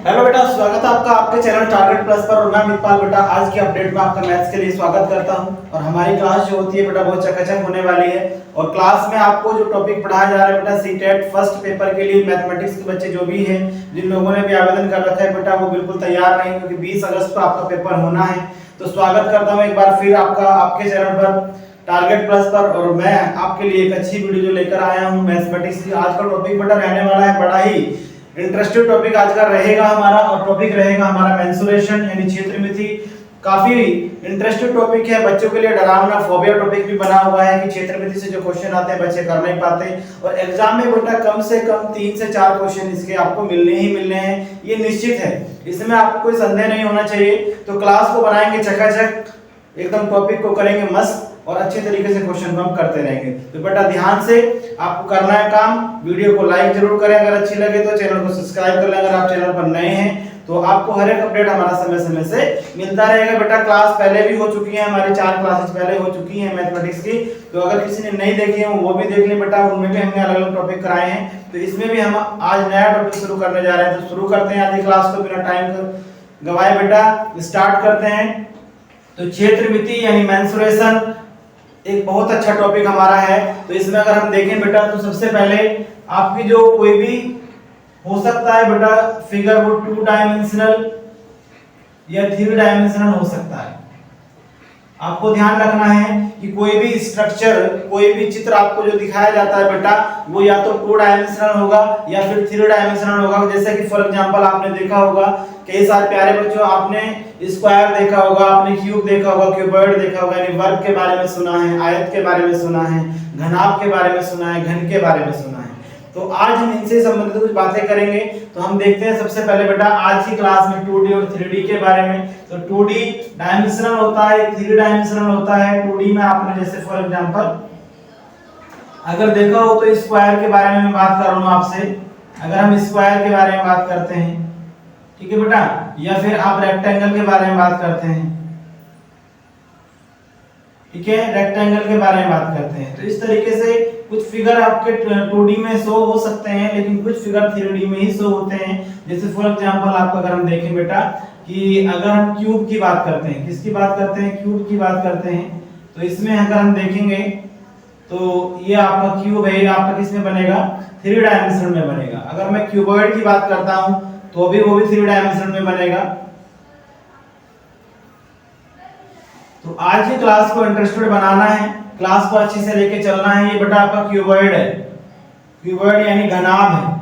Hello बेटा, स्वागत है आपका आपके चैनल टारगेट प्लस पर। और मैं मितपाल बेटा आज की अपडेट में आपका मैथ्स के लिए स्वागत करता हूं। और हमारी क्लास जो होती है बेटा बहुत चकाचक होने वाली है। और क्लास में आपको जो टॉपिक पढ़ाया जा रहा है बेटा सीटेट फर्स्ट पेपर के लिए मैथमेटिक्स के बच्चे जो भी हैं, जिन लोगों ने भी आवेदन कर रखा है बेटा वो बिल्कुल तैयार रहें, क्योंकि 20 अगस्त को आपका पेपर होना है। तो स्वागत करता हूँ एक बार फिर आपका आपके चैनल पर टारगेट प्लस पर। और मैं आपके लिए एक अच्छी वीडियो जो लेकर आया हूँ मैथमेटिक्स की। आज का टॉपिक बेटा रहने वाला है बड़ा ही इंटरेस्टिंग टॉपिक आज का रहेगा हमारा। और टॉपिक रहेगा हमारा मेंसुरेशन यानी क्षेत्रमिति। काफी इंटरेस्टिंग टॉपिक है, बच्चों के लिए डरावना फोबिया टॉपिक भी बना हुआ है कि क्षेत्रमिति से जो क्वेश्चन आते हैं बच्चे कर नहीं पाते। और एग्जाम में बेटा कम से कम 3 से 4 क्वेश्चन इसके आपको मिलने ही मिलने हैं, ये निश्चित है, इसमें आपको कोई संदेह नहीं होना चाहिए। तो क्लास को बनाएंगे चकाचक, एकदम टॉपिक को करेंगे मस्त और अच्छे तरीके से क्वेश्चन को हम करते रहेंगे। तो बेटा ध्यान से आपको करना है काम, वीडियो को लाइक जरूर करें, अगर अच्छी लगे तो चैनल को सब्सक्राइब कर लें अगर आप चैनल पर नए हैं, तो आपको हर एक अपडेट हमारा समय समय से मिलता रहेगा। बेटा क्लास पहले भी हो चुकी है, हमारी 4 क्लासेस पहले हो चुकी हैं मैथमेटिक्स की, तो अगर किसी ने नहीं देखी है वो भी देख लें बेटा, उनमें भी हमने अलग अलग टॉपिक कराए हैं। तो इसमें भी हम आज नया टॉपिक शुरू करने जा रहे हैं, तो शुरू करते हैं आज की क्लास को बिना टाइम गवाए बेटा स्टार्ट करते हैं। तो क्षेत्रमिति यानी मेंसुरेशन एक बहुत अच्छा टॉपिक हमारा है। तो इसमें अगर हम देखें बेटा तो सबसे पहले आपकी जो कोई भी हो सकता है बेटा फिगर वो 2 डायमेंशनल या 3 डायमेंशनल हो सकता है। आपको ध्यान रखना है कि कोई भी स्ट्रक्चर, कोई भी चित्र आपको जो दिखाया जाता है बेटा वो या तो 2 डायमेंशनल होगा या फिर 3 डायमेंशनल होगा। जैसे कि फॉर एग्जांपल आपने देखा होगा कई सारे प्यारे बच्चों, आपने स्क्वायर देखा होगा, आपने क्यूब देखा होगा, क्यूबॉइड देखा होगा, यानी वर्ग के बारे में सुना है, आयत के बारे में सुना है, घनाभ के बारे में सुना है, घन के बारे में सुना है। तो आज हम इनसे संबंधित कुछ बातें करेंगे। तो हम देखते हैं सबसे पहले बेटा आज की क्लास में 2D और 3D के बारे में। तो 2D डायमेंशनल होता है, 3 डायमेंशनल होता है। 2D में आपने जैसे फॉर एग्जांपल अगर देखा हो तो स्क्वायर के बारे में मैं बात कर रहा हूं आपसे, अगर हम स्क्वायर के बारे में बात करते हैं, ठीक है बेटा, या फिर आप रेक्टेंगल के बारे में बात करते हैं, ठीक है, रेक्टेंगल के बारे में बात करते हैं। तो इस तरीके से कुछ फिगर आपके 2D में शो हो सकते हैं, लेकिन कुछ फिगर 3D में ही शो होते हैं। जैसे फॉर एग्जांपल आपका अगर हम देखें बेटा कि अगर हम क्यूब की बात करते हैं, किसकी बात करते हैं, क्यूब की बात करते हैं, तो इसमें अगर हम देखेंगे तो ये आपका क्यूब है, आपका किस में बनेगा, 3 डायमेंशन में बनेगा। अगर मैं क्यूबॉइड की बात करता हूं तो भी वो भी 3 डायमेंशन में बनेगा। तो आज की क्लास को इंटरेस्टेड बनाना है, क्लास को अच्छे से लेके चलना है। ये बेटा आपका क्यूबॉइड है, क्यूबॉइड यानी घनाभ है।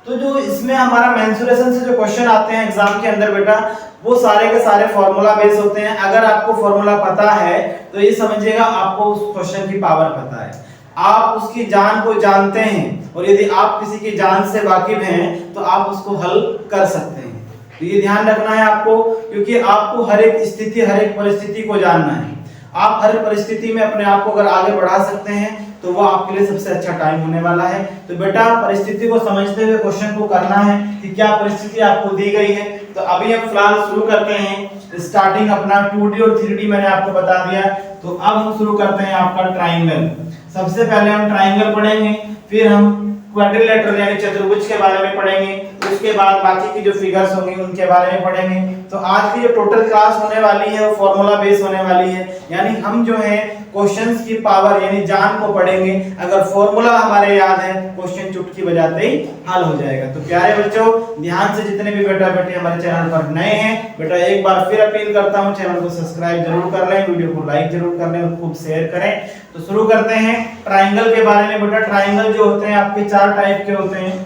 तो जो इसमें हमारा मेंसुरेशन से जो क्वेश्चन आते हैं एग्जाम के अंदर बेटा वो सारे के सारे फॉर्मूला बेस होते हैं। अगर आपको फॉर्मूला पता है तो ये समझिएगा आपको उस क्वेश्चन की पावर पता है, आप उसकी जान को जानते हैं, और यदि आप किसी की जान से वाकिफ हैं तो आप उसको हल कर सकते हैं। तो ये ध्यान रखना है आपको, क्योंकि आपको हर एक स्थिति, हर एक परिस्थिति को जानना है। आप हर परिस्थिति में अपने आप को अगर आगे बढ़ा सकते हैं तो वो आपके लिए सबसे अच्छा टाइम होने वाला है। तो बेटा परिस्थिति को समझते हुए क्वेश्चन को करना है कि क्या परिस्थिति आपको दी गई है। तो अभी हम फिलहाल शुरू करते हैं स्टार्टिंग अपना 2D और 3D मैंने आपको बता दिया। तो अब हम शुरू करते हैं आपका ट्राइंगल। सबसे पहले हम ट्राइंगल पढ़ेंगे, फिर हम क्वाड्रिलेटरल यानी चतुर्भुज के बारे में पढ़ेंगे, उसके बाद बाकी की जो फिगर्स होंगी उनके बारे में पढ़ेंगे। तो आज की जो टोटल क्लास होने वाली है वो फॉर्मूला बेस होने वाली है, यानी हम जो है क्वेश्चंस की पावर यानी जान को पढ़ेंगे। अगर फॉर्मूला हमारे याद है क्वेश्चन चुटकी बजाते ही हल हो जाएगा। तो प्यारे बच्चों ध्यान से, जितने भी बेटा बेटे हमारे चैनल पर नए हैं बेटा एक बार फिर अपील करता हूं चैनल को सब्सक्राइब जरूर कर लें, वीडियो को लाइक जरूर कर लें और खूब शेयर करें। तो शुरू करते हैं ट्राइंगल के बारे में। बेटा ट्राइंगल जो होते हैं आपके 4 टाइप के होते हैं,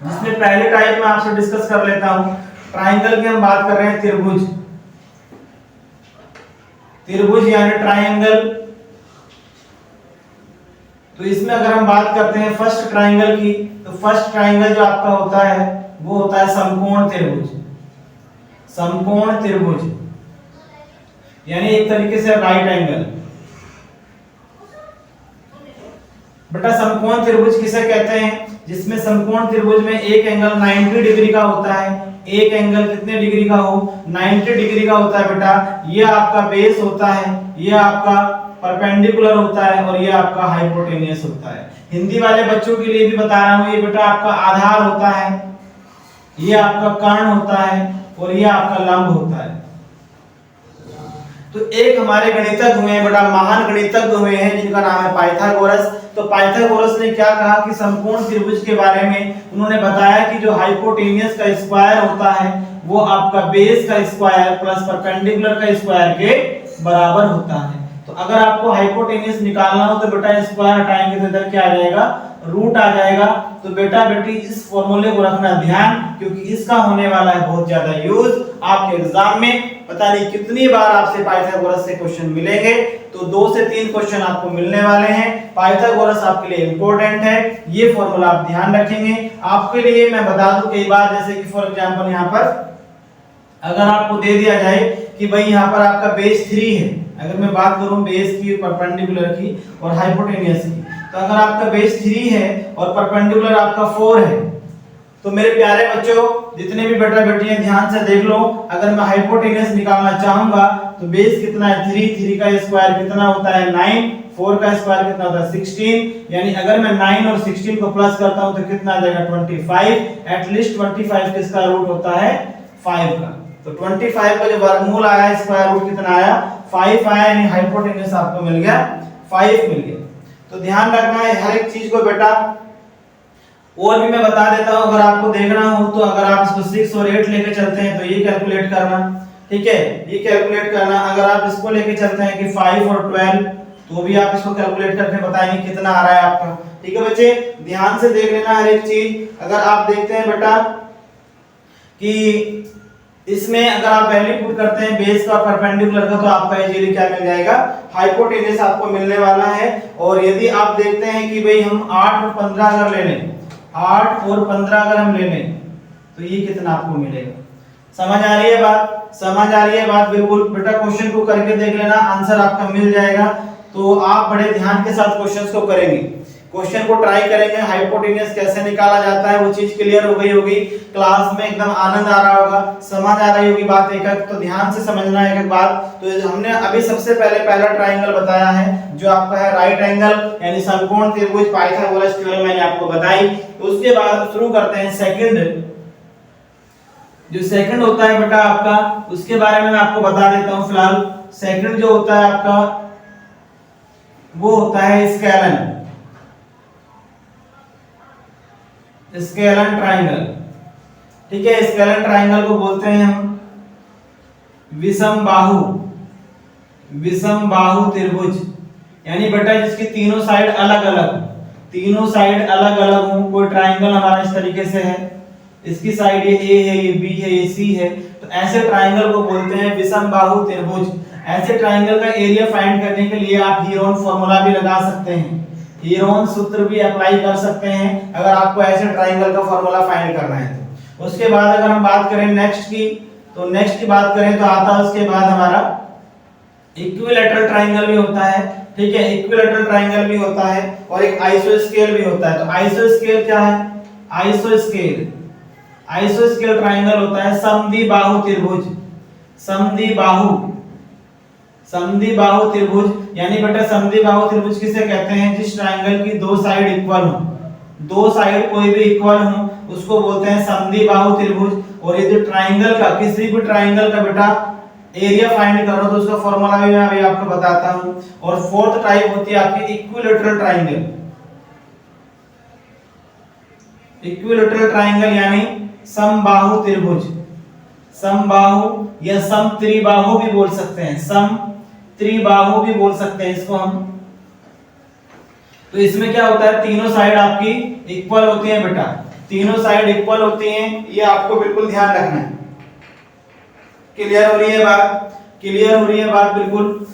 जिसमें पहले टाइप में आपसे डिस्कस कर लेता हूं। ट्राइंगल की हम बात कर रहे हैं त्रिभुज, त्रिभुज यानी ट्राइंगल। तो इसमें अगर हम बात करते हैं फर्स्ट ट्राइंगल की, तो फर्स्ट ट्राइंगल जो आपका होता है वो होता है समकोण त्रिभुज। समकोण त्रिभुज यानी एक तरीके से राइट एंगल। बेटा समकोण त्रिभुज किसे कहते हैं, जिसमें समकोण त्रिभुज में एक एंगल 90 डिग्री का होता है। एक एंगल कितने डिग्री का हो, 90 डिग्री का होता है बेटा। ये आपका बेस होता है, ये आपका परपेंडिकुलर होता है और ये आपका हाइपोटेनियस होता है। हिंदी वाले बच्चों के लिए भी बता रहा हूं, ये बेटा आपका आधार होता है, ये आपका कर्ण होता है और ये आपका लंब होता है। तो एक हमारे गणितज्ञ हुए हैं बेटा, महान गणितज्ञ हुए हैं जिनका नाम है पाइथागोरस। तो पाइथागोरस ने क्या कहा कि समकोण त्रिभुज के बारे में उन्होंने बताया कि जो हाइपोटेनियस का स्क्वायर होता है वो आपका बेस का स्क्वायर प्लस परपेंडिकुलर का स्क्वायर के बराबर होता है। तो अगर आपको हाइपोटेनियस निकालना हो तो बेटा स्क्वायर हटाएंगे तो इधर क्या आ जाएगा, रूट आ जाएगा। तो बेटा बेटी इस फॉर्मूले को रखना ध्यान, क्योंकि इसका होने वाला है बहुत ज्यादा यूज आपके एग्जाम में। पता नहीं कितनी बार आपसे पाइथागोरस से क्वेश्चन मिलेंगे, तो 2 से 3 क्वेश्चन आपको मिलने वाले हैं। पाइथागोरस आपके लिए इंपॉर्टेंट है, ये फॉर्मूला आप ध्यान रखेंगे। आपके लिए मैं बता दूं कई बार, जैसे कि फॉर एग्जांपल यहाँ पर अगर आपको दे दिया जाए कि भाई यहाँ पर आपका बेस 3 है, अगर मैं बात करूं बेस की, परपेंडिकुलर की और हाइपोटेनियस की, तो अगर आपका बेस 3 है और परपेंडिकुलर आपका 4 है, तो मेरे प्यारे बच्चों जितने भी बेटा बेटियां ध्यान से देख लो, अगर मैं हाइपोटेनियस निकालना चाहूंगा तो बेस कितना है 3 का स्क्वायर कितना होता है 9, 4 का स्क्वायर कितना होता है 16, यानी अगर मैं 9 और 16 को प्लस करता हूं तो कितना आ जाएगा 25। एटलीस्ट 25 किसका रूट होता है 5 का। तो 25 का जो वर्गमूल आया स्क्वायर रूट कितना आया 5 आया, यानी हाइपोटेनियस आपको मिल गया 5 मिल गया। तो ध्यान रखना है हर एक चीज को बेटा। और भी मैं बता देता हूं, अगर आपको देखना हो तो अगर आप इसको 6 और 8 लेके चलते हैं तो ये कैलकुलेट करना, ठीक है, ये कैलकुलेट करना। अगर आप इसको लेके चलते हैं कि 5 और 12, तो भी आप इसको कैलकुलेट करके बताएंगे कितना आ रहा है आपका। ठीक है बच्चे, ध्यान से देख लेना हर एक चीज। अगर आप देखते हैं बेटा कि इसमें अगर आप वैल्यू पुट करते हैं बेस का परपेंडिकुलर का, तो आपका इजीली क्या मिल जाएगा, हाइपोटेनस आपको मिलने वाला है। और यदि आप देखते हैं कि भाई हम 8 और 15 अगर ले लें, 8 और 15 अगर हम ले लें तो ये कितना आपको मिलेगा। समझ आ रही है बात, समझ आ रही है बात, बिल्कुल बेटा क्वेश्चन को करके देख लेना, आंसर आपका मिल जाएगा। तो आप बड़े ध्यान के साथ क्वेश्चंस को करेंगे, क्वेश्चन को ट्राई करेंगे, हाइपोटेनस कैसे निकाला जाता है वो चीज क्लियर हो गई होगी, क्लास में एकदम आनंद आ रहा होगा, समझ आ रही होगी बात एक एक। तो ध्यान से समझना है एक बात। तो हमने अभी सबसे पहले पहला ट्रायंगल बताया है जो आपका है राइट एंगल यानी समकोण त्रिभुज, पाइथागोरस थ्योरम मैंने आपको बताई। तो उसके बाद शुरू करते हैं सेकंड। जो सेकंड होता है बेटा आपका, उसके बारे में मैं आपको बता देता हूं फिलहाल। सेकंड जो होता है आपका वो होता है स्केलन, स्केलन ट्रायंगल। ठीक है, स्केलन ट्रायंगल को बोलते हैं हम विषम बाहु, विषम बाहु त्रिभुज। यानी बेटा जिसकी तीनों साइड अलग अलग, तीनों साइड अलग अलग हो। कोई ट्रायंगल हमारा इस तरीके से है, इसकी साइड ये ए है, ये बी है, ये सी है, तो ऐसे ट्रायंगल को बोलते हैं विषम बाहु त्रिभुज। ऐसे ट्रायंगल का एरिया फाइंड करने के लिए आप हीरोन फॉर्मूला भी लगा सकते हैं, हीरोन सूत्र भी अप्लाई कर सकते हैं अगर आपको ऐसे ट्रायंगल का फॉर्मूला फाइंड करना है तो। उसके बाद अगर हम बात करें नेक्स्ट की, तो नेक्स्ट की बात करें तो आता है उसके बाद हमारा इक्विलैटरल ट्रायंगल भी होता है। ठीक है, इक्विलैटरल ट्रायंगल भी होता है और एक आइसोस्केल भी होता है। तो आइसोस्केल क्या है, आइसोस्केल, आइसोस्केल ट्रायंगल होता है समद्विबाहु त्रिभुज, समद्विबाहु, समद्विबाहु त्रिभुज। यानी बेटा समद्विबाहु त्रिभुज किसे कहते हैं, जिस ट्रायंगल की दो साइड इक्वल हो, दो साइड कोई भी इक्वल हो उसको बोलते हैं समद्विबाहु त्रिभुज। और यदि ट्रायंगल का, किसी भी ट्रायंगल का बेटा एरिया फाइंड करो तो उसका फॉर्मूला भी मैं अभी आपको बताता हूं। और फोर्थ टाइप होती है आपकी इक्विलैटरल ट्रायंगल, इक्विलैटरल ट्रायंगल यानी समबाहु त्रिभुज, समबाहु या समत्रिबाहु भी बोल सकते हैं, समत्रिबाहु भी बोल सकते हैं इसको हम। तो इसमें क्या होता है, तीनों साइड आपकी इक्वल होती हैं बेटा, तीनों साइड इक्वल होती हैं, ये आपको बिल्कुल ध्यान रखना है। क्लियर हो रही है बात, क्लियर हो रही है बात बिल्कुल।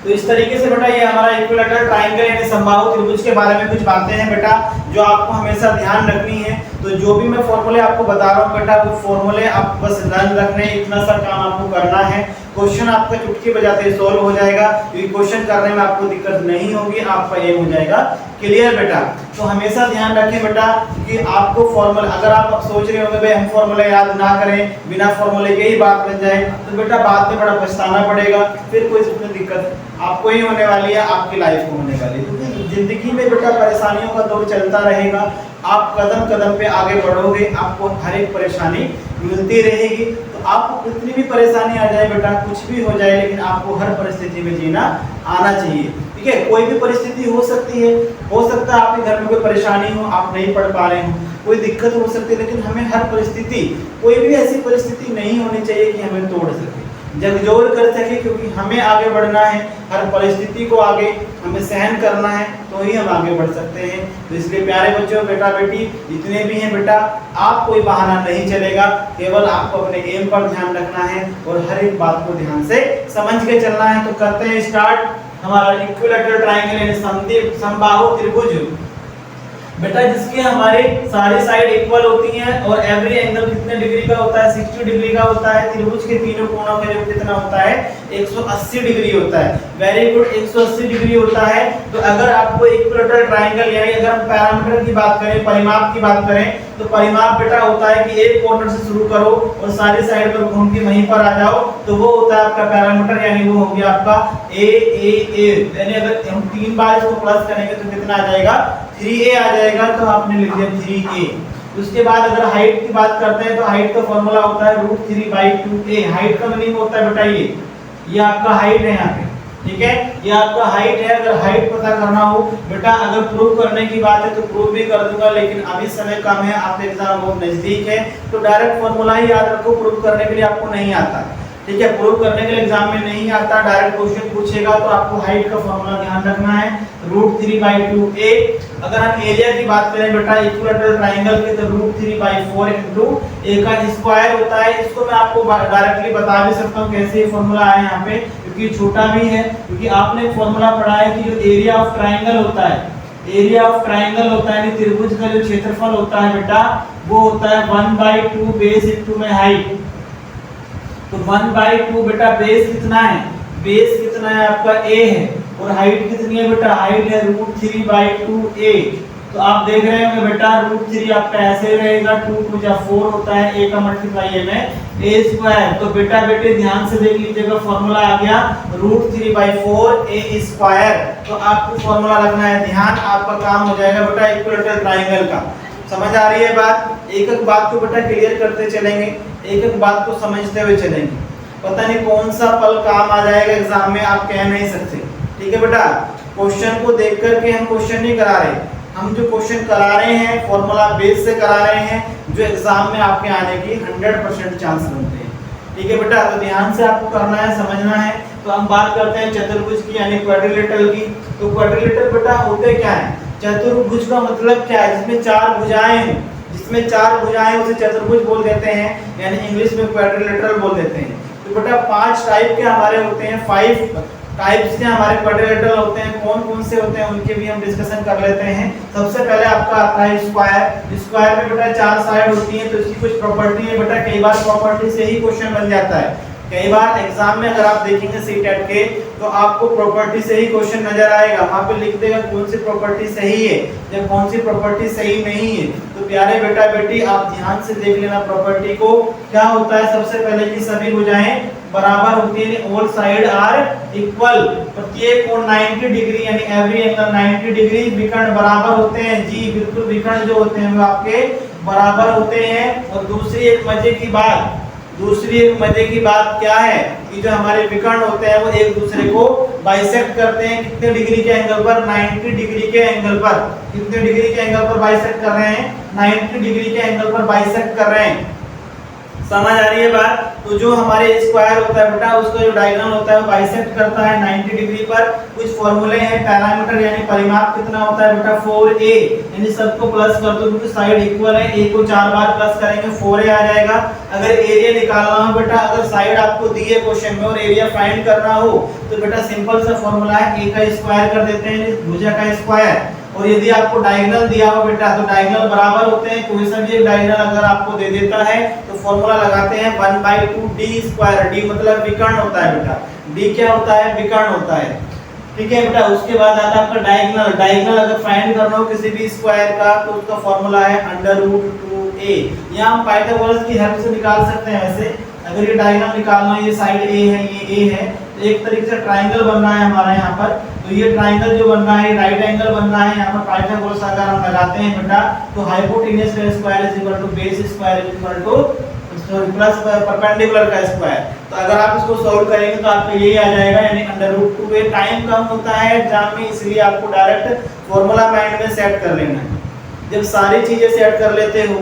तो इस तरीके से बेटा ये हमारा इक्विलैटरल ट्रायंगल यानी समबाहु त्रिभुज के बारे में कुछ बातें हैं बेटा जो आपको हमेशा ध्यान रखनी है। तो जो भी मैं फॉर्मूले आपको बता रहा हूँ बेटा, वो फॉर्मूले आप बस ध्यान रखने, इतना सा काम आपको करना है। क्वेश्चन आपका चुटकी बजाते ही सॉल्व हो जाएगा, क्योंकि क्वेश्चन करने में आपको दिक्कत नहीं होगी, आपका ये हो जाएगा क्लियर बेटा। तो हमेशा ध्यान रखें बेटा कि आपको फॉर्मूला, अगर आप सोच रहे होंगे भाई हम फॉर्मूला याद ना करें, बिना फॉर्मूले के ही बात बन जाए, तो बेटा बाद में बड़ा पछताना पड़ेगा, फिर कोई दिक्कत आपको ही होने वाली है, आपकी लाइफ को होने वाली है। जिंदगी में बेटा परेशानियों का दौर चलता रहेगा, आप कदम कदम पे आगे बढ़ोगे, आपको हर एक परेशानी मिलती रहेगी। तो आपको कितनी भी परेशानी आ जाए बेटा, कुछ भी हो जाए, लेकिन आपको हर परिस्थिति में जीना आना चाहिए। ठीक है, कोई भी परिस्थिति हो सकती है, हो सकता है आपके घर में कोई परेशानी हो, आप नहीं पढ़ पा रहे हो, कोई दिक्कत हो सकती है, लेकिन हमें हर परिस्थिति, कोई भी ऐसी परिस्थिति नहीं होनी चाहिए कि हमें तोड़ सके, झकझोर कर सके, क्योंकि हमें आगे बढ़ना है, हर परिस्थिति को आगे हमें सहन करना है, तो ही हम आगे बढ़ सकते हैं। तो इसलिए प्यारे बच्चों, बेटा बेटी जितने भी हैं बेटा, आप कोई बहाना नहीं चलेगा, केवल आपको अपने एम पर ध्यान रखना है और हर एक बात को ध्यान से समझ के चलना है। तो करते हैं स्टार्ट हमारा इक्विलैटरल ट्रायंगल यानी समबाहु त्रिभुज बेटा, जिसके हमारे सारी साइड इक्वल होती हैं और एवरी एंगल कितने डिग्री का होता है, 60 डिग्री का होता है। त्रिभुज के तीनों कोणों का जो कितना होता है, 180 डिग्री होता है। वेरी गुड, 180 डिग्री होता है। तो अगर आपको इक्विलैटरल ट्रायंगल यानी अगर हम पैरामीटर की बात करें, परिमाप की बात करें, तो परिमाप बेटा होता है कि एक कॉर्नर से शुरू करो और सारी साइड पर घूम के वहीं पर आ जाओ, तो वो होता है आपका पैरामीटर, यानी वो हो गया आपका ए। यानी अगर हम 3 बार इसको प्लस करेंगे तो कितना आ जाएगा, 3a आ जाएगा। तो आपने लिख दिया 3a। उसके बाद अगर हाइट की बात करते हैं तो हाइट का फॉर्मूला होता है √3/2a। हाइट का मीनिंग होता है बेटा ये आपका हाइट है यहाँ पे, ठीक है, ये आपका हाइट है। अगर हाइट पता करना हो बेटा, अगर प्रूव करने की बात है तो प्रूव भी कर दूंगा, लेकिन अभी समय कम है, आपका एग्जाम बहुत नजदीक है, तो डायरेक्ट फॉर्मूला ही याद रखो। प्रूव करने के लिए आपको नहीं आता, ठीक है, प्रूव करने के लिए एग्जाम में नहीं आता, डायरेक्ट क्वेश्चन पूछेगा, तो आपको हाइट का फॉर्मूला ध्यान रखना है √3/2a। अगर हम एरिया की बात करें बेटा इक्विलैटरल ट्रायंगल के, तो √3/4 इंटू a का स्क्वायर होता है। इसको मैं आपको डायरेक्टली बता भी सकता हूँ कैसे ये फॉर्मूला आया यहाँ पे, क्योंकि छोटा भी है, क्योंकि आपने फॉर्मूला पढ़ा है कि जो एरिया ऑफ ट्रायंगल होता है, एरिया ऑफ ट्रायंगल होता है त्रिभुज का जो क्षेत्रफल होता है बेटा, वो होता है 1/2 बेस इंटू में हाइट। तो 1/2 बेटा बेस कितना है, बेस कितना है आपका a है, और हाइट कितनी है बेटा, हाइट है √3/2a। तो आप देख रहे होंगे बेटा √3 आपका ऐसे रहेगा, 2 × 4 होता है, a का मल्टीप्लाई है में a²। तो बेटा बेटे ध्यान से देख लीजिएगा, फॉर्मूला आ गया √3/4a²। तो आपको फॉर्मूला रखना है ध्यान, आपका काम हो जाएगा बेटा इक्विलैटरल ट्रायंगल का। समझ आ रही है बात? एक एक बात को बेटा क्लियर करते चलेंगे, एक एक बात को समझते हुए चलेंगे, पता नहीं कौन सा पल काम आ जाएगा एग्जाम में, आप कह नहीं सकते। ठीक है बेटा, क्वेश्चन को देख करके हम क्वेश्चन नहीं करा रहे, हम जो क्वेश्चन करा रहे हैं फॉर्मूला बेस से करा रहे हैं, जो एग्जाम में आपके आने की 100% चांस बनते हैं। ठीक है बेटा, तो ध्यान से आपको करना है, समझना है। तो हम बात करते हैं चतुर्भुज की यानी क्वाड्रिलेटरल की। तो क्वाड्रिलेटरल बेटा होते क्या है, चतुर्भुज का मतलब क्या है, जिसमें 4 भुजाएं हैं, जिसमें 4 भुजाएं उसे चतुर्भुज बोल देते हैं, यानी इंग्लिश में क्वाड्रिलेटरल बोल देते हैं। तो बेटा 5 टाइप के हमारे होते हैं, 5 टाइप्स के हमारे क्वाड्रिलेटरल होते हैं। कौन कौन से होते हैं उनके भी हम डिस्कशन कर लेते हैं। सबसे पहले आपका आता है स्क्वायर। स्क्वायर में बेटा 4 साइड होती हैं, तो इसकी कुछ प्रॉपर्टी है बेटा, कई बार प्रॉपर्टी से ही क्वेश्चन बन जाता है। कई बार एग्जाम में अगर आप देखेंगे सीटेट के, तो आपको प्रॉपर्टी से ही क्वेश्चन नजर आएगा, वहां पे लिख देगा कौन सी प्रॉपर्टी सही है या कौन सी प्रॉपर्टी सही नहीं है। तो प्यारे बेटा बेटी आप ध्यान से देख लेना प्रॉपर्टी को। क्या होता है, सबसे पहले कि सभी भुजाएं बराबर होती है, ऑल साइड आर इक्वल, प्रत्येक कोण 90 डिग्री यानी एवरी एंगल 90 डिग्री। विकर्ण बराबर होते हैं जी, बिल्कुल विकर्ण जो होते हैं वो आपके बराबर होते हैं। और दूसरी एक मजे की बात क्या है कि जो हमारे विकर्ण होते हैं वो एक दूसरे को बाइसेक्ट करते हैं। कितने डिग्री के एंगल पर, 90 डिग्री के एंगल पर। कितने डिग्री के एंगल पर बाइसेक्ट कर रहे हैं, 90 डिग्री के एंगल पर बाइसेक्ट कर रहे हैं। समझ आ रही है बात? तो जो हमारे स्क्वायर होता है बेटा, उसका जो डायगोनल होता है वो बाइसेक्ट करता है 90 डिग्री पर। कुछ फॉर्मूले हैं, पैरामीटर यानी परिमाप कितना होता है बेटा 4a, यानी सबको प्लस कर दो क्योंकि साइड इक्वल है, a को 4 बार प्लस करेंगे 4a आ जाएगा। अगर एरिया निकालना हो बेटा, अगर साइड आपको दी है क्वेश्चन में और एरिया फाइंड करना हो, तो बेटा सिंपल सा फॉर्मूला है a का स्क्वायर कर देते हैं, भुजा का स्क्वायर। और यदि आपको डायगोनल दिया हो बेटा, तो डायगोनल बराबर होते हैं, कोई सा भी एक डायगोनल अगर आपको दे देता है तो फॉर्मूला लगाते हैं 1/2 d²। d मतलब विकर्ण होता है बेटा, d क्या होता है, विकर्ण होता है। ठीक है बेटा, उसके बाद आता है आपका डायगोनल। डायगोनल अगर फाइंड करना हो किसी भी स्क्वायर का, तो उसका फॉर्मूला है √2a। यहाँ हम पाइथागोरस की हेल्प से निकाल सकते हैं। वैसे अगर ये डायगोनल निकालना है, ये साइड a है, ये a है, तो एक तरीके से ट्रायंगल बन रहा है हमारा यहाँ पर, तो तो ये ट्राइंगल जो बन रहा है राइट एंगल बन रहा है, यहाँ पर पाइथागोरस अगर हम लगाते हैं बेटा तो हाइपोटेन्यूज का square is equal to base square is equal to plus perpendicular का स्क्वायर। तो अगर आप इसको सॉल्व करेंगे तो आपको यही आ जाएगा, यानी √2। ये टाइम कम होता है एग्जाम में, इसलिए आपको डायरेक्ट फॉर्मूला माइंड में सेट कर लेना है। जब सारी चीजें सेट कर लेते हो,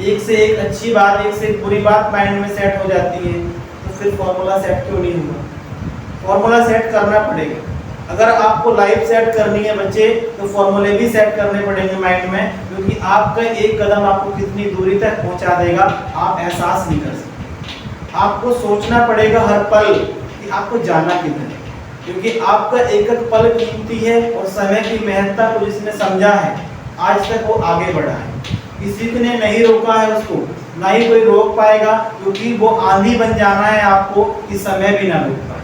एक से एक अच्छी बात, एक से एक बुरी बात माइंड में सेट हो जाती है, तो फिर फॉर्मूला सेट क्यों नहीं होगा? फॉर्मूला सेट करना पड़ेगा। अगर आपको लाइफ सेट करनी है बच्चे तो फॉर्मूले भी सेट करने पड़ेंगे माइंड में, क्योंकि आपका एक कदम आपको कितनी दूरी तक पहुंचा देगा आप एहसास नहीं कर सकते। आपको सोचना पड़ेगा हर पल कि आपको जाना किधर है, क्योंकि आपका एक एक पल कीमती है और समय की महत्ता को जिसने समझा है आज तक वो आगे बढ़ा है। किसी ने नहीं रोका है उसको, ना ही कोई रोक पाएगा, क्योंकि वो आंधी बन जाना है आपको कि समय भी ना रोक पाए।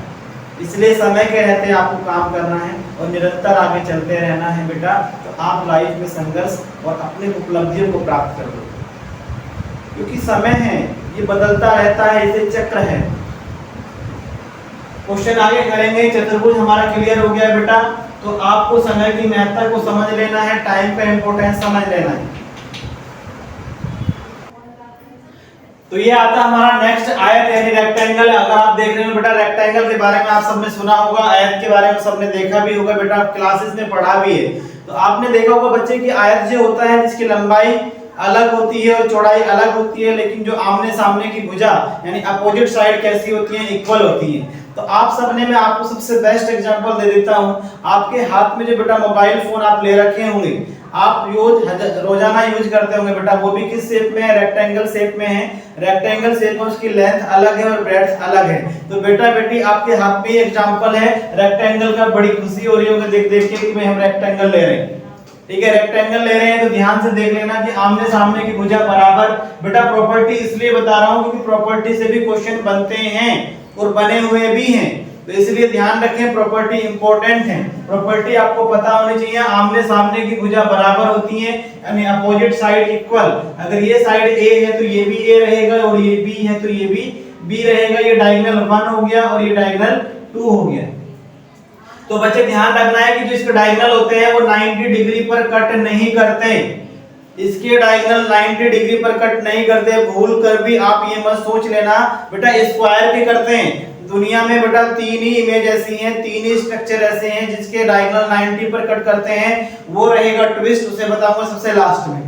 इसलिए समय के रहते आपको काम करना है और निरंतर आगे चलते रहना है बेटा, तो आप लाइफ में संघर्ष और अपने उपलब्धियों को प्राप्त कर लो। क्योंकि समय है ये बदलता रहता है, इसे चक्र है। क्वेश्चन आगे करेंगे। चतुर्भुज हमारा क्लियर हो गया बेटा, तो आपको समय की महत्ता को समझ लेना है, टाइम का इंपॉर्टेंस समझ लेना है। तो ये आता हमारा नेक्स्ट आयत यानी रेक्टेंगल। अगर आप देख रहे हो बेटा रेक्टेंगल के बारे में आप सबने सुना होगा, आयत के बारे में सबने देखा भी होगा बेटा, क्लासेस में पढ़ा भी है। तो आपने देखा होगा बच्चे कि आयत जो होता है जिसकी लंबाई अलग होती है और चौड़ाई अलग होती है, लेकिन जो आमने सामने की भुजा यानी अपोजिट साइड कैसी होती है? इक्वल होती है। तो आप सबने, मैं आपको सबसे बेस्ट एग्जांपल दे देता हूं। आपके हाथ में जो बेटा मोबाइल फोन आप ले रखे होंगे, आप रोजाना यूज करते होंगे बेटा, वो भी किस शेप में है? रेक्टेंगल शेप में है। रेक्टेंगल शेप में उसकी लेंथ अलग है और ब्रेड्थ अलग है। तो बेटा बेटी आपके हाथ में एग्जांपल है रेक्टेंगल का। बड़ी खुशी हो रही होगी देख देख के कि भाई हम रेक्टेंगल ले रहे हैं। ठीक है, रेक्टेंगल ले रहे हैं तो ध्यान से देख लेना कि आमने सामने की भुजा बराबर। बेटा प्रॉपर्टी इसलिए बता रहा हूं क्योंकि प्रॉपर्टी से भी क्वेश्चन बनते हैं और बने हुए भी हैं, तो इसलिए ध्यान रखें प्रॉपर्टी इंपॉर्टेंट है। प्रॉपर्टी आपको पता होनी चाहिए। आमने सामने की भुजा बराबर होती है यानी अपोजिट साइड इक्वल। अगर ये साइड ए है तो ये भी ए रहेगा और ये बी है तो ये भी बी रहेगा। ये डायगोनल 1 हो गया और ये डायगोनल 2 हो गया। तो बच्चे ध्यान रखना है कि जो इसके डायगोनल होते हैं वो 90 डिग्री पर कट नहीं करते। इसके डायगोनल 90 डिग्री पर कट नहीं करते। भूल कर भी आप ये मत सोच लेना बेटा स्क्वायर के करते हैं। दुनिया में बेटा 3 ही इमेज ऐसी हैं, 3 ही स्ट्रक्चर ऐसे हैं जिसके डायगोनल 90 पर कट करते हैं। वो रहेगा ट्विस्ट, उसे बताऊंगा सबसे लास्ट में।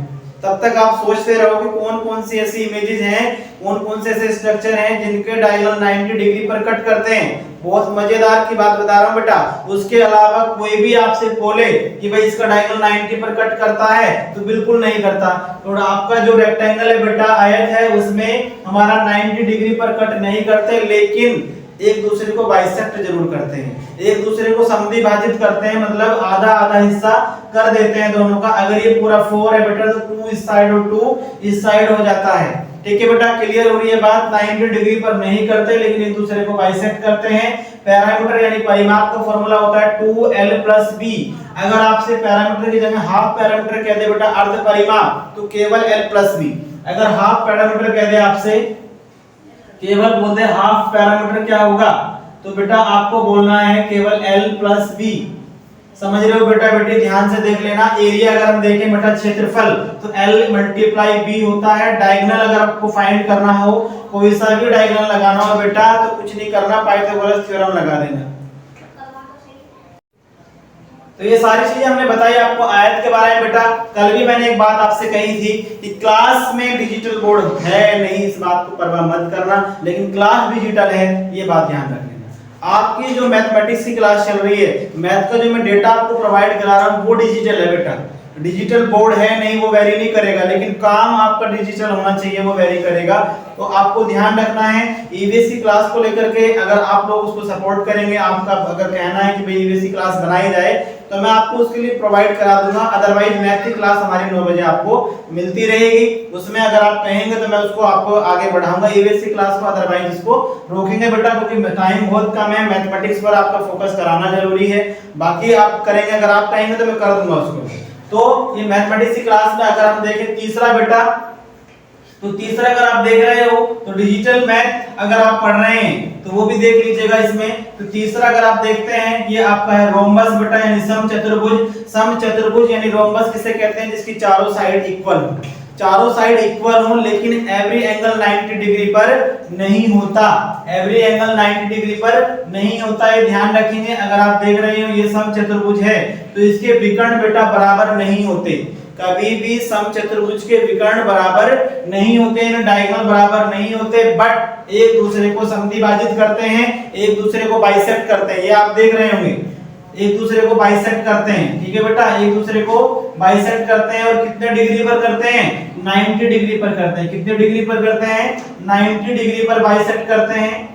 तब तक आप सोचते रहोगे कौन कौन सी ऐसी इमेजेस हैं, कौन कौन से ऐसे स्ट्रक्चर हैं जिनके डायगोनल 90 डिग्री पर कट करते हैं। बहुत मजेदार की बात बता रहा हूं बेटा। उसके अलावा कोई भी आपसे बोले कि भाई इसका डायगोनल 90 पर कट करता है तो बिल्कुल नहीं करता। तो आपका जो रेक्टेंगल है बेटा आयत है उसमें हमारा 90 डिग्री पर कट नहीं करते, लेकिन एक दूसरे को बाइसेक्ट जरूर करते हैं, एक दूसरे को समद्विभाजित करते हैं, मतलब आधा आधा हिस्सा कर देते हैं दोनों का। अगर ये पूरा 4 है बेटा तो 2 इस साइड और 2 इस साइड हो जाता है। ठीक है बेटा, क्लियर हो रही है बात। 90 डिग्री पर नहीं करते लेकिन एक दूसरे को बाइसेक्ट करते हैं। पैरामीटर यानी परिमाप का फॉर्मूला होता है 2l + b। अगर आपसे पैरामीटर की जगह हाफ पैरामीटर कह दे बेटा अर्ध परिमाप तो केवल l + b। अगर हाफ पैरामीटर कह दे आपसे, केवल बोलते हाफ पैरामीटर क्या होगा, तो बेटा आपको बोलना है केवल l + b। समझ रहे हो बेटा बेटी? ध्यान से देख लेना। एरिया अगर हम देखें बेटा क्षेत्रफल तो l × b होता है। डायगोनल अगर आपको फाइंड करना हो, कोई सा भी डायगोनल लगाना हो बेटा तो कुछ नहीं करना, पाइथागोरस थ्योरम लगा देना। तो ये सारी चीजें हमने बताई आपको आयत के बारे में बेटा। कल भी मैंने एक बात आपसे कही थी कि क्लास में डिजिटल बोर्ड है नहीं, इस बात को परवाह मत करना, लेकिन क्लास डिजिटल है ये बात ध्यान रखना। आपकी जो मैथमेटिक्स की क्लास चल रही है, मैथ का जो मैं डेटा आपको प्रोवाइड करा रहा हूँ वो डिजिटल है बेटा। डिजिटल बोर्ड है नहीं, वो वेरी नहीं करेगा, लेकिन काम आपका डिजिटल होना चाहिए, वो वेरी करेगा। तो आपको ध्यान रखना है ईवीएससी क्लास को लेकर के, अगर आप लोग उसको सपोर्ट करेंगे, आपका अगर कहना है कि भाई ईवीएससी क्लास बनाई जाए तो मैं आपको उसके लिए प्रोवाइड करा दूंगा। अदरवाइज मैथ की क्लास हमारी 9 बजे आपको मिलती रहेगी। उसमें अगर आप कहेंगे तो मैं उसको आपको आगे बढ़ाऊंगा ईवीएससी क्लास को, अदरवाइज इसको रोकेंगे बेटा, क्योंकि टाइम बहुत कम है। मैथमेटिक्स पर आपका फोकस कराना जरूरी है। बाकी आप करेंगे, अगर आप कहेंगे तो मैं कर दूंगा उसको। तो ये मैथमेटिक्स की क्लास में अगर हम देखें तीसरा बेटा, तो तीसरा अगर आप देख रहे हो तो डिजिटल मैथ अगर आप पढ़ रहे हैं तो वो भी देख लीजिएगा इसमें। तो तीसरा अगर आप देखते हैं ये आपका है रोम्बस बेटा यानी समचतुर्भुज। समचतुर्भुज यानी रोम्बस किसे कहते हैं, जिसकी चारों साइड इक्वल हो, चारों साइड इक्वल हो लेकिन एवरी एंगल 90 डिग्री पर नहीं होता, एवरी एंगल 90 डिग्री पर नहीं होता, ये ध्यान रखेंगे। अगर आप देख रहे हो ये समचतुर्भुज है तो इसके विकर्ण बेटा बराबर नहीं होते, कभी भी समचतुर्भुज के विकर्ण बराबर नहीं होते, डायगोनल बराबर नहीं होते, बट एक दूसरे को समद्विभाजित करते हैं, एक दूसरे को बाइसेक्ट करते हैं। ये आप देख रहे होंगे एक दूसरे को बाइसेक्ट करते हैं, ठीक है बेटा, एक दूसरे को बाइसेक्ट करते हैं और कितने डिग्री पर करते हैं, 90 डिग्री पर करते हैं। कितने डिग्री पर करते हैं, 90 डिग्री पर बाइसेक्ट करते हैं।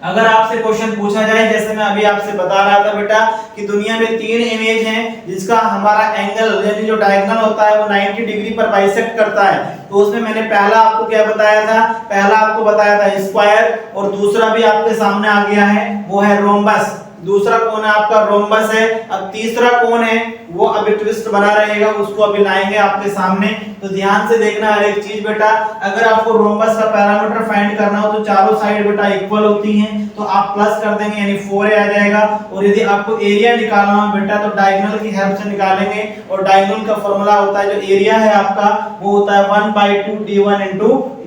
अगर आपसे क्वेश्चन पूछा जाए, जैसे मैं अभी आपसे बता रहा था बेटा कि दुनिया में 3 इमेज हैं जिसका हमारा एंगल यानी जो डायगोनल होता है वो 90 डिग्री पर बाइसेक्ट करता है, तो उसमें मैंने पहला आपको क्या बताया था, पहला आपको बताया था स्क्वायर, और दूसरा भी आपके सामने आ गया है वो है रोम्बस। दूसरा कोण आपका रोम्बस है। अब तीसरा कोण है वो अभी ट्विस्ट बना रहेगा, उसको अभी लाएंगे आपके सामने, तो ध्यान से देखना हर एक चीज बेटा। अगर आपको रोम्बस का पैरामीटर फाइंड करना हो तो चारों साइड बेटा इक्वल होती हैं, तो आप प्लस कर देंगे यानी 4a आ जाएगा। और यदि आपको एरिया निकालना हो बेटा तो डायगोनल की हेल्प से निकालेंगे, और डायगोनल का फॉर्मूला होता है, जो एरिया है आपका वो होता है 1/2 d1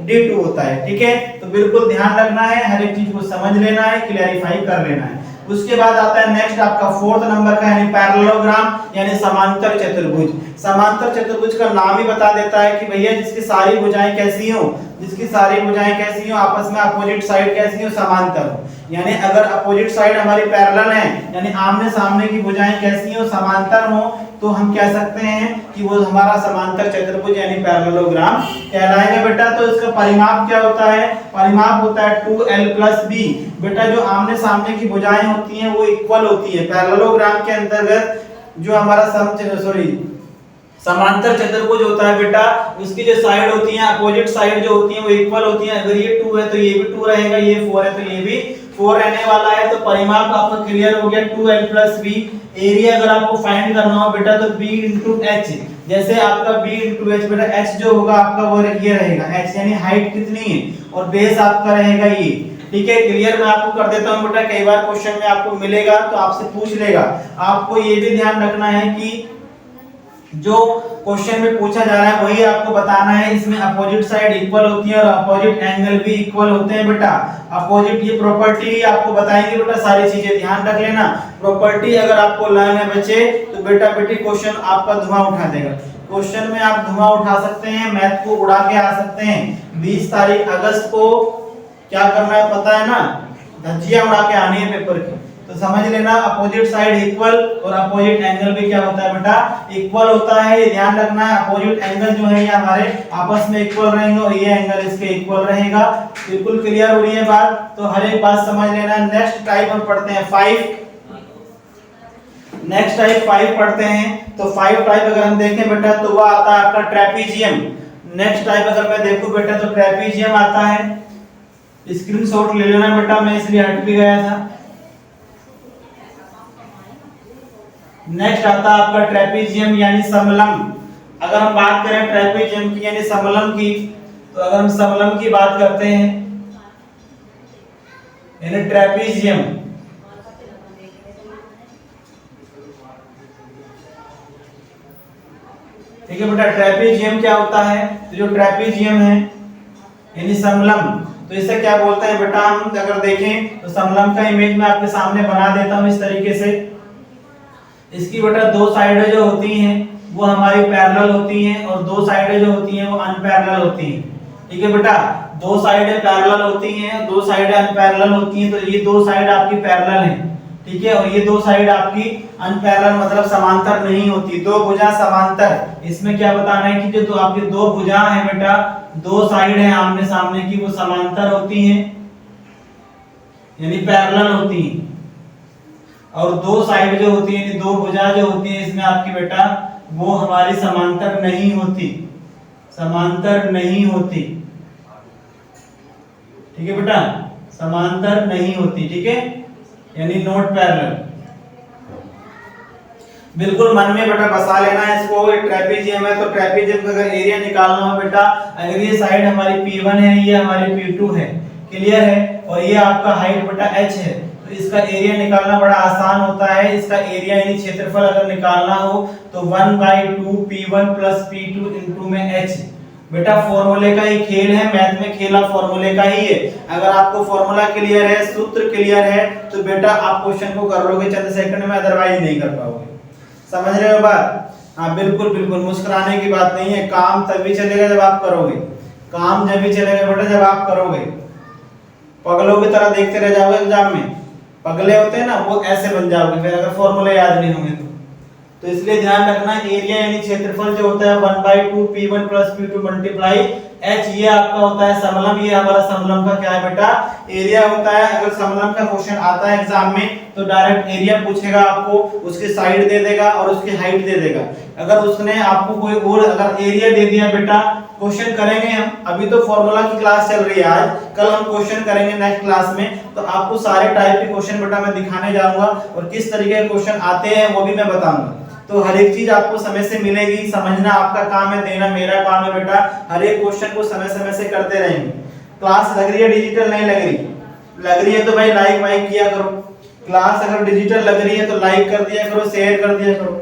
d2 होता है, ठीक है। तो बिल्कुल ध्यान रखना है, हर एक चीज को समझ लेना है, क्लैरिफाई कर लेना है। उसके बाद आता है नेक्स्ट आपका 4th नंबर का यानी पैरेललोग्राम यानी समांतर चतुर्भुज। समांतर चतुर्भुज का नाम ही बता देता है कि भैया जिसकी सारी भुजाएं कैसी हो, जिसकी सारी भुजाएं कैसी हो, आपस में अपोजिट साइड कैसी हो, समांतर हो। यानी अगर अपोजिट साइड हमारी पैरेलल है यानी आमने सामने की भुजाएं कैसी हो, समांतर हो, तो हम कह सकते हैं कि वो हमारा समांतर चतुर्भुज यानी पैरेललोग्राम कहलाएगा बेटा। तो इसका परिमाप क्या होता है, परिमाप होता है 2l + b। बेटा जो आमने सामने की भुजाएं होती हैं वो इक्वल होती है। पैरेललोग्राम के अंतर्गत जो हमारा समांतर चतुर्भुज होता है बेटा, उसकी जो साइड होती हैं अपोजिट साइड जो होती हैं वो इक्वल होती हैं। अगर ये 2 है तो ये भी 2 रहेगा, ये 4 है तो ये भी 4 रहने वाला है। तो परिमाप आपका क्लियर हो गया 2l + b। एरिया अगर आपको फाइंड करना हो बेटा तो b * h, जैसे आपका b * h बेटा, h जो होगा आपका वो ये रहेगा h यानी हाइट कितनी है, और बेस आपका रहेगा ये, ठीक है। क्लियर मैं आपको कर देता हूं बेटा, कई बार क्वेश्चन में आपको मिलेगा तो आपसे पूछ लेगा। आपको ये भी ध्यान रखना है कि जो क्वेश्चन में पूछा जा रहा है वही आपको बताना है। इसमें अपोजिट साइड इक्वल होती है और अपोजिट एंगल भी इक्वल होते हैं बेटा। अपोजिट ये प्रॉपर्टी आपको बताएंगे बेटा, सारी चीजें ध्यान रख लेना। प्रॉपर्टी अगर आपको लर्न है बच्चे तो बेटा बेटी क्वेश्चन आपका धुआं उठा देगा। क्वेश्चन में आप धुआं उठा सकते हैं, मैथ को उड़ा के आ सकते हैं। 20 तारीख अगस्त को क्या करना है पता है ना, धज्जियां उड़ा के आनी है पेपर की। तो समझ लेना अपोजिट साइड इक्वल और अपोजिट एंगल भी क्या होता है बेटा, इक्वल होता है। ये ध्यान रखना है, अपोजिट एंगल जो है ये हमारे आपस में इक्वल रहेंगे और ये एंगल इसके इक्वल रहेगा। बिल्कुल क्लियर हो रही है बात, तो हर एक बात समझ लेना। नेक्स्ट टाइप हम पढ़ते हैं 5। नेक्स्ट टाइप 5 पढ़ते हैं। तो 5 टाइप अगर हम देखें बेटा तो वो आता है आपका ट्रेपीजियम। नेक्स्ट टाइप अगर मैं देखूं बेटा तो ट्रेपीजियम आता है। स्क्रीनशॉट ले लेना बेटा, मैं इसलिए हट भी गया था। नेक्स्ट आता है आपका ट्रेपीजियम यानी समलंब। अगर हम बात करें ट्रेपीजियम की यानी समलंब की, तो अगर हम समलंब की बात करते हैं यानी ट्रेपीजियम, ठीक है बेटा। ट्रेपीजियम क्या होता है, तो जो ट्रेपीजियम है यानी समलंब, तो इसे क्या बोलते हैं बेटा, हम अगर देखें तो समलंब का इमेज मैं आपके सामने बना देता हूं इस तरीके से। इसकी बेटा दो साइडें जो होती हैं वो हमारी पैरेलल होती हैं और दो साइडें जो होती हैं वो अनपैरेलल होती हैं, ठीक है बेटा। दो साइडें पैरेलल होती हैं, दो साइडें अनपैरेलल होती हैं। तो ये दो साइड आपकी पैरेलल हैं, ठीक है, और ये दो साइड आपकी अनपैरेलल मतलब समांतर नहीं होती। दो भुजा समांतर, इसमें क्या बताना है कि जो तो आपकी दो भुजा हैं बेटा, दो साइड हैं आमने सामने की, वो समांतर होती हैं यानी पैरेलल होती हैं। और दो साइड जो होती है, दो भुजा जो होती है इसमें आपकी बेटा वो हमारी समांतर नहीं होती, समांतर नहीं होती, ठीक है बेटा, समांतर नहीं होती, ठीक है, यानी नॉट पैरेलल। बिल्कुल मन में बेटा बसा लेना है इसको। ट्रेपेजियम है तो ट्रेपेजियम का अगर एरिया निकालना हो बेटा, अगर ये साइड हमारी P1 है, ये हमारी P2 है, क्लियर है, और ये आपका हाइट बेटा h है, तो इसका एरिया निकालना बड़ा आसान होता है। इसका एरिया यानी क्षेत्रफल अगर निकालना हो तो 1/2 P1 + P2 इनटू में h। बेटा फॉर्मूले का ही खेल है, मैथ में खेला फॉर्मूले का ही है। अगर आपको फॉर्मूला क्लियर है, सूत्र क्लियर है, तो बेटा आप क्वेश्चन को कर लोगे चंद सेकंड में, अदरवाइज नहीं कर पाओगे। समझ रहे हो बात? हाँ बिल्कुल बिल्कुल, मुस्कुराने की बात नहीं है। काम तभी चलेगा जब आप करोगे, काम जब भी चलेगा बेटा जब आप करोगे। पगलों की तरह देखते रह जाओगे एग्जाम में, पगले होते हैं ना वो ऐसे बन जाओगे फिर अगर फॉर्मूले याद नहीं होंगे तो इसलिए ध्यान रखना एरिया यानी क्षेत्रफल जो होता है 1/2 P1 + P2 मल्टीप्लाई h, ये आपका होता है समलंब। ये हमारा समलंब का क्या है बेटा? एरिया होता है। अगर समलंब का क्वेश्चन आता है एग्जाम में तो डायरेक्ट एरिया पूछेगा आपको, उसकी साइड दे देगा और उसकी हाइट दे देगा। अगर उसने आपको कोई और अगर एरिया दे दिया बेटा, क्वेश्चन करेंगे हम, अभी तो फॉर्मूला की क्लास चल रही है आज, कल हम क्वेश्चन करेंगे नेक्स्ट क्लास में, तो आपको सारे टाइप के क्वेश्चन बेटा मैं दिखाने जाऊंगा और किस तरीके के क्वेश्चन आते हैं वो भी मैं बताऊंगा। तो हर एक चीज आपको समय से मिलेगी, समझना आपका काम है, देना मेरा काम है बेटा। हर एक क्वेश्चन को समय समय से करते रहेंगे। क्लास लग रही है डिजिटल, नहीं लग रही? लग रही है तो भाई लाइक वाइक किया करो। क्लास अगर डिजिटल लग रही है तो लाइक कर दिया करो, शेयर कर दिया करो।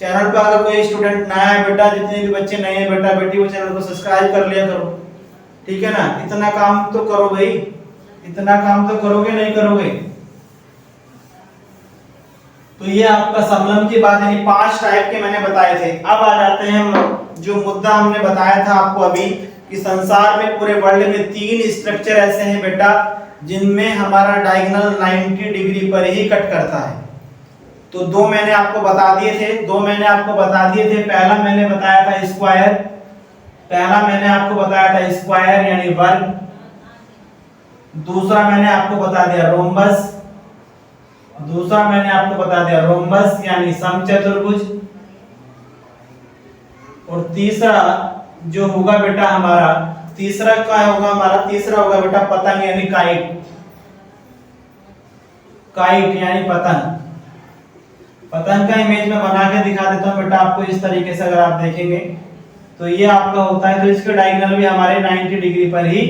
चैनल पर अगर कोई स्टूडेंट नया है बेटा, जितने भी बच्चे नए हैं बेटा बेटी, वो चैनल को सब्सक्राइब कर लिया करो, ठीक है ना? इतना काम तो करो भाई, इतना काम तो करोगे नहीं करोगे? तो ये आपका समलंब की बात, यानी 5 टाइप के मैंने बताए थे। अब आ जाते हैं जो मुद्दा हमने बताया था आपको अभी कि संसार में पूरे वर्ल्ड में 3 स्ट्रक्चर ऐसे हैं बेटा जिनमें हमारा डायगोनल 90 डिग्री पर ही कट करता है। तो 2 मैंने आपको बता दिए थे, 2 मैंने आपको बता दिए थे। पहला मैंने बताया था स्क्वायर, पहला मैंने आपको बताया था स्क्वायर यानी वर्ग। दूसरा मैंने आपको बता दिया रोम्बस, दूसरा मैंने आपको बता दिया रोम्बस यानी समचतुर्भुज। और तीसरा जो होगा बेटा हमारा, तीसरा क्या होगा हमारा? तीसरा होगा बेटा पतंग यानी काइट, काइट यानी पतंग। पतंग का इमेज में बना के दिखा देता हूं बेटा आपको इस तरीके से, अगर आप देखेंगे तो ये आपका होता है। तो इसके डायगोनल भी हमारे 90 डिग्री पर ही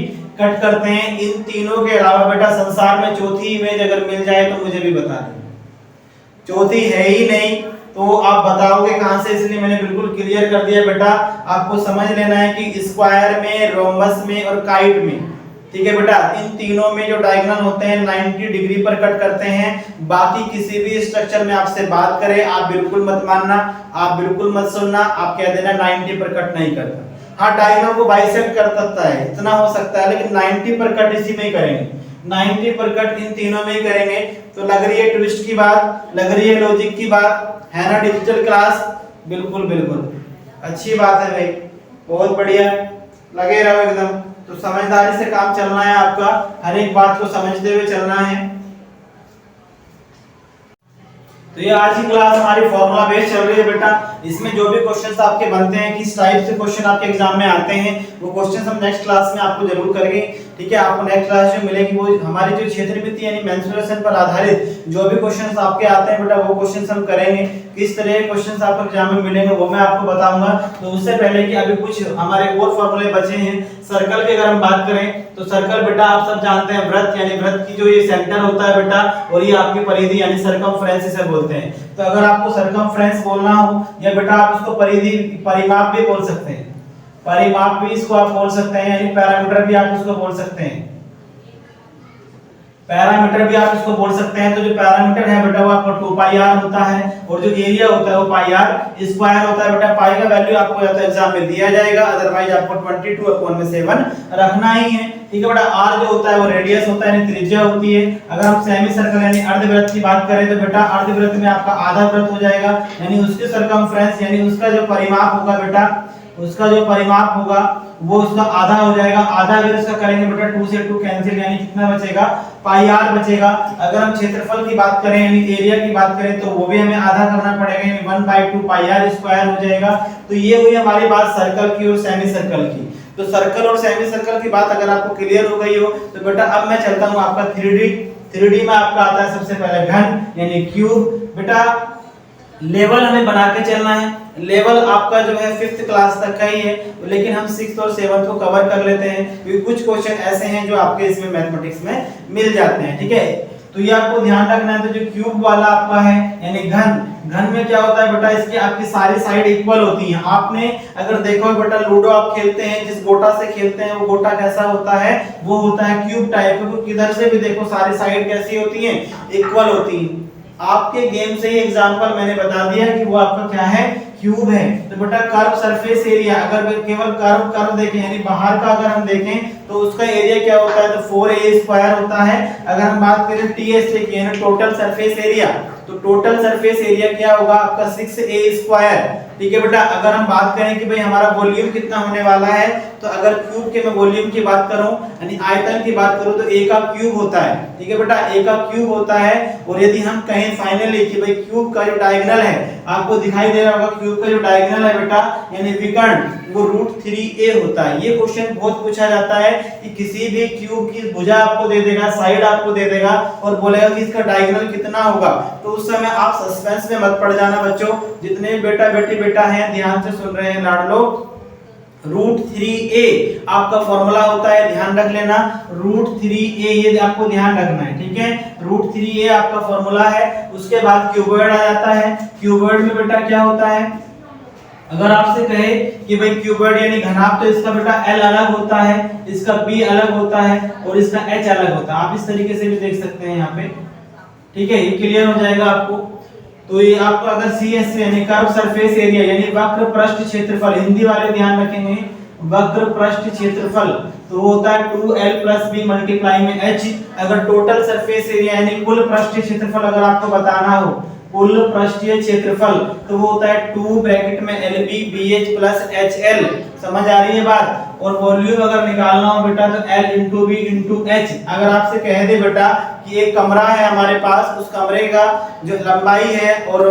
कट करते हैं। इन तीनों के अलावा बेटा संसार में चौथी इमेज अगर मिल जाए तो मुझे भी बता दें। चौथी है ही नहीं तो आप बताओगे कहां से, इसलिए मैंने बिल्कुल क्लियर कर दिया बेटा। आपको समझ लेना है कि स्क्वायर में, रोम्बस में और काइट में, ठीक है बेटा, इन तीनों में जो डायगोनल होते हैं 90 डिग्री पर कट करते हैं। बाकी किसी भी स्ट्रक्चर में आपसे बात करें आप बिल्कुल मत मानना, आप बिल्कुल मत सुनना, आप कह देना 90 पर कट नहीं करता। हाँ डायगोनल को बाइसेक्ट कर सकता है, इतना हो सकता है, लेकिन 90 पर कट इसी में ही करेंगे, 90 पर कट इन तीनों में ही करेंगे। तो लग रही है ट्विस्ट की बात, लग रही है लॉजिक की बात, है ना डिजिटल क्लास? बिल्कुल बिल्कुल अच्छी बात है भाई, बहुत बढ़िया, लगे रहो एकदम। तो समझदारी से काम चलना है आपका, हर एक बात को समझते हुए चलना है। तो ये आज की क्लास हमारी फॉर्मूला बेस्ड चल रही है बेटा। इसमें जो भी क्वेश्चंस आपके बनते हैं, किस टाइप से क्वेश्चन आपके एग्जाम में आते हैं, वो क्वेश्चंस हम नेक्स्ट क्लास में आपको जरूर करेंगे, ठीक है? आपको नेक्स्ट क्लास जो मिलेगी वो हमारी जो क्षेत्रमिति यानी मेंसुरेशन पर आधारित जो भी क्वेश्चंस आपके आते हैं बेटा, वो क्वेश्चंस हम करेंगे। किस तरह के क्वेश्चंस आपको एग्जाम में मिलेंगे वो मैं आपको बताऊंगा। तो उससे पहले कि अभी कुछ हमारे और फॉर्मूले बचे हैं। सर्कल की अगर हम बात करें तो सर्कल बेटा आप सब जानते हैं, वृत्त यानी वृत्त की जो ये सेंटर होता है बेटा, और ये आपकी परिधि यानी सर्कमफ्रेंस इसे बोलते हैं। तो अगर आपको सर्कमफ्रेंस बोलना हो या बेटा आप इसको परिधि, परिमाप भी बोल सकते हैं, परिमाप भी इसको आप बोल सकते हैं, यानी पैरामीटर भी आप इसको बोल सकते हैं, पैरामीटर भी आप इसको बोल सकते हैं। तो जो पैरामीटर है बेटा वो आपका 2 पाई r होता है, और जो एरिया होता है वो पाई r स्क्वायर होता है बेटा। पाई का वैल्यू आपको या तो एग्जाम में दिया जाएगा, अदरवाइज आपको 22/7 रखना ही है, ठीक है बेटा। r जो होता है वो रेडियस होता है यानी त्रिज्या होती है। अगर हम सेमी सर्कल यानी अर्धवृत्त की बात करें तो बेटा अर्धवृत्त में आपका आधा वृत्त हो जाएगा, यानी उसके सर्कमफ्रेंस यानी उसका जो परिमाप होगा बेटा, उसका जो परिमाप होगा वो उसका आधा हो जाएगा। आधा अगर इसका करेंगे बेटा 2 से 2 कैंसिल, यानी कितना बचेगा? पाई r बचेगा। अगर हम क्षेत्रफल की बात करें यानी एरिया की बात करें तो वो भी हमें आधा करना पड़ेगा, यानी 1/2 पाई r स्क्वायर हो जाएगा। तो ये हुई हमारी बात सर्कल की और सेमी सर्कल की। तो सर्कल और सेमी सर्कल की बात अगर आपको क्लियर हो गई हो तो बेटा अब मैं चलता हूं आपका 3D। 3D में आपका आता है सबसे पहले घन यानी क्यूब। बेटा लेवल हमें बना के चलना है। लेवल आपका जो है 5th क्लास तक का ही है, लेकिन हम 6th और 7th को कवर कर लेते हैं क्योंकि कुछ क्वेश्चन ऐसे हैं जो आपके इसमें मैथमेटिक्स में मिल जाते हैं। ठीक है, तो ये आपको ध्यान रखना है। तो जो क्यूब वाला आपका है यानी घन में क्या होता है बेटा, इसकी आपकी सारी साइड इक्वल होती हैं। आपने अगर देखो बेटा लूडो आप खेलते हैं, जिस गोटा से खेलते हैं वो गोटा कैसा होता है, वो होता है क्यूब टाइप, क्योंकि किधर से भी देखो सारी साइड कैसी होती हैं, इक्वल होती हैं। आपके गेम से ही एग्जांपल मैंने बता दिया कि वो आपका क्या है, क्यूब है। तो बेटा कर्व सरफेस एरिया, अगर केवल कर्व देखें यानी बाहर का अगर हम देखें तो उसका एरिया क्या होता है, तो 4a² होता है। अगर हम बात करें टीएस से यानी टोटल सरफेस एरिया, तो टोटल सरफेस एरिया क्या होगा आपका 6a²। ठीक है बेटा, अगर हम बात करें कि भाई हमारा वॉल्यूम कितना होने वाला है, तो अगर क्यूब के मैं वॉल्यूम की बात करूं यानी आयतन की बात करूं तो a का क्यूब होता है। ठीक है बेटा, a का क्यूब होता है। और यदि हम कहें फाइनली कि भाई क्यूब का जो डायगोनल है, आपको दिखाई दे रहा होगा क्यूब का जो डायगोनल है बेटा यानी विकर्ण, वो √3a होता है। ये क्वेश्चन बहुत पूछा जाता है कि किसी भी क्यूब की भुजा आपको दे देगा, साइड आपको दे देगा और बोलेगा कि इसका डायगोनल कितना होगा। तो उस समय आप सस्पेंस में मत पड़ जाना बच्चों, जितने बेटा बेटा हैं ध्यान से सुन रहे हैं लाडलो। √3a आपका फॉर्मूला होता है, ध्यान रख लेना। √3a ये आपको ध्यान रखना है। ठीक है, √3a आपका फॉर्मूला है। उसके बाद क्यूबॉइड आ जाता है। क्यूबॉइड में बेटा क्या होता है, अगर आपसे कहे कि भाई क्यूबॉइड यानी घनाभ, तो इसका बेटा L अलग होता है, इसका B अलग होता है और इसका H अलग होता है। आप इस तरीके से भी देख सकते हैं यहाँ पे। ठीक है, ये क्लियर हो जाएगा आपको। तो ये आपको अगर CS यानी कर्व सरफेस एरिया यानी वक्र पृष्ठ क्षेत्रफल, हिंदी वाले ध्यान रखेंगे, वक्र पृष्ठ क्षेत्रफल तो होता है 2L + B मल्टीप्लाई में H। अगर टोटल सरफेस एरिया यानी कुल पृष्ठीय क्षेत्रफल अगर आपको बताना हो, कुल पृष्ठीय क्षेत्रफल तो वो होता है 2 ब्रैकेट में LB BH + HL। समझ आ रही है बात। और वॉल्यूम अगर निकालना हो बेटा तो L × B × H। अगर आपसे कह दे बेटा कि एक कमरा है हमारे पास, उस कमरे का जो लंबाई है और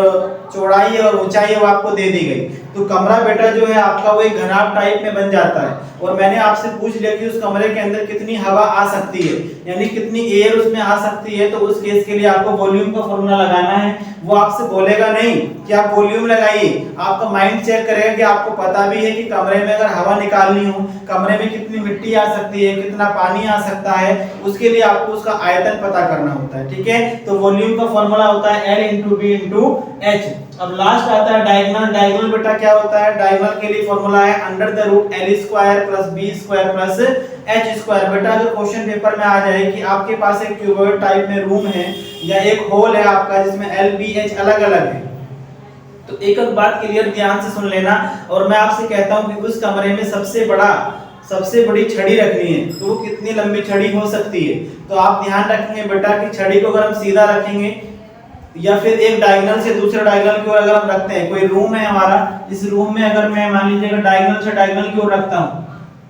चौड़ाई है और ऊंचाई है वो आपको दे दी गई, तो कमरा बेटा जो है आपका वो एक घनाभ टाइप में बन जाता है। और मैंने आपसे पूछ लिया कि उस कमरे के अंदर कितनी हवा आ सकती है यानी कितनी एयर उसमें आ सकती है, तो उस केस के लिए आपको वॉल्यूम का फॉर्मूला लगाना है। वो आपसे बोलेगा नहीं कि आप वॉल्यूम लगाइए, आपका माइंड चेक करेगा कि आपको पता भी है कि कमरे में अगर हवा निकालनी हो, कमरे में कितनी मिट्टी आ सकती है, कितना पानी आ सकता है, उसके लिए आपको उसका आयतन पता करना होता है। ठीक है, तो वॉल्यूम का फॉर्मूला होता है L × B × H। अब लास्ट आता है डायगोनल। डायगोनल बेटा क्या होता है, डायगोनल के लिए फॉर्मूला है √L² + B² + H²। बेटा अगर क्वेश्चन पेपर में आ जाए कि आपके पास एक क्यूबॉइड टाइप में रूम है या एक होल है आपका जिसमें L B H अलग अलग है, तो एक एक बात क्लियर ध्यान से सुन लेना। और मैं आपसे कहता हूं कि उस कमरे में सबसे बड़ी छड़ी रखनी है, तो वो कितनी लंबी छड़ी हो सकती है। तो आप ध्यान रखेंगे बेटा कि छड़ी को अगर हम सीधा रखेंगे या फिर एक डायगोनल से दूसरे डायगोनल की ओर अगर हम रखते हैं, कोई रूम है हमारा, इस रूम में अगर मैं मान लीजिए अगर डायगोनल से डायगोनल की ओर रखता हूं,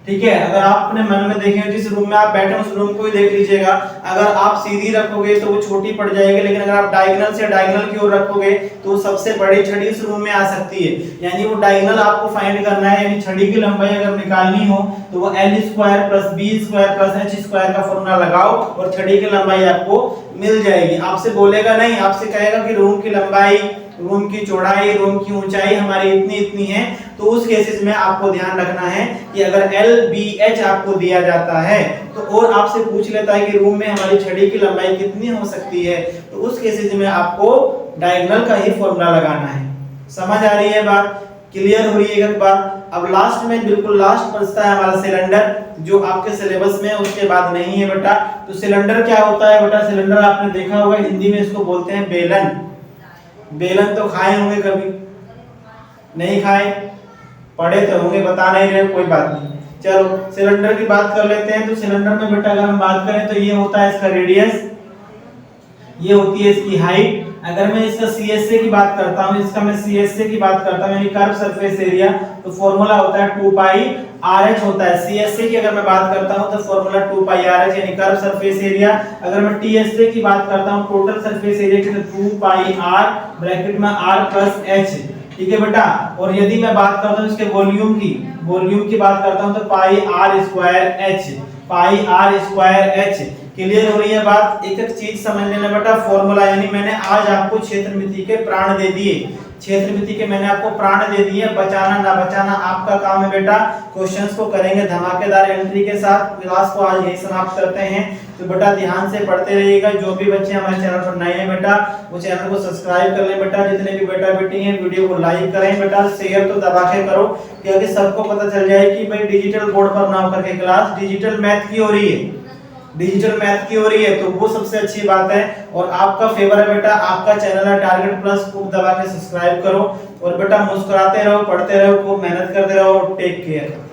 ठीक है, अगर आप अपने मन में देखें जिस रूम में आप बैठे हैं उस रूम को ही देख लीजिएगा। अगर आप सीधी रखोगे तो वो छोटी पड़ जाएगी, लेकिन अगर आप डायगोनल से डायगोनल की ओर रखोगे तो सबसे बड़ी छड़ी उस रूम में आ सकती है। यानी वो डायगोनल आपको फाइंड करना है, यानी छड़ी की लंबाई अगर निकालनी हो तो वो L² + B² + H² का फॉर्मूला लगाओ और छड़ी की लंबाई आपको मिल जाएगी। आपसे बोलेगा नहीं, आपसे कहेगा कि रूम की लंबाई, रूम की चौड़ाई, रूम की ऊंचाई हमारी इतनी इतनी है। तो उस केसेस में आपको ध्यान रखना है कि अगर L B H आपको दिया जाता है तो और आपसे पूछ लेता है कि रूम में हमारी छड़ी की लंबाई कितनी हो सकती है, तो उस केसेस में आपको डायगोनल का ही फॉर्मूला लगाना है। समझ आ रही है बात, क्लियर हो रही है एक बात। अब लास्ट में बिल्कुल लास्ट बचता है हमारा सिलेंडर, जो आपके सिलेबस में उसके बाद नहीं है बेटा। तो सिलेंडर क्या होता है बेटा, सिलेंडर आपने देखा होगा, हिंदी में इसको बोलते हैं बेलन। बेलन तो खाए होंगे कभी, नहीं खाए, पढ़े तो होंगे, बता नहीं रहे, कोई बात नहीं। चलो सिलेंडर की बात कर लेते हैं। तो सिलेंडर में बेटा अगर हम बात करें तो ये होता है इसका रेडियस, ये होती है इसकी हाइट। अगर मैं इसका CSA की बात करता हूं, इसका मैं CSA की बात करता हूं यानी कर्व सरफेस एरिया, तो फॉर्मूला होता है 2πRH होता है। CSA की अगर मैं बात करता हूं तो फॉर्मूला 2πRH यानी कर्व सरफेस एरिया। अगर मैं TSA की बात करता हूं टोटल सरफेस एरिया की, तो 2πR ब्रैकेट में R + H। ठीक है बेटा, और यदि मैं बात करता हूं इसके वॉल्यूम की बात करता हूं तो πr²H। क्लियर हो रही है बात। एक एक चीज समझ लेना बेटा, फॉर्मूला यानी मैंने आज आपको क्षेत्रमिति के प्राण दे दिए, क्षेत्रमिति के मैंने आपको प्राण दे दिए, बचाना ना बचाना आपका काम है बेटा। क्वेश्चंस को करेंगे धमाकेदार एंट्री के साथ। क्लास को आज यही समाप्त करते हैं, तो बेटा ध्यान से पढ़ते रहिएगा। जो भी बच्चे हमारे चैनल पर नए हैं बेटा, वो चैनल को सब्सक्राइब कर लें बेटा। जितने भी बेटा बेटी हैं वीडियो को लाइक करें बेटा, शेयर तो दबा के करो, क्योंकि सबको पता चल जाए कि भाई डिजिटल बोर्ड पर ना होकर के क्लास डिजिटल मैथ की हो रही है, डिजिटल मैथ की हो रही है, तो वो सबसे अच्छी बात है। और आपका फेवर है बेटा, आपका चैनल है टारगेट प्लस, खूब दबा के सब्सक्राइब करो और बेटा मुस्कुराते रहो, पढ़ते रहो, खूब मेहनत करते रहो। Take care.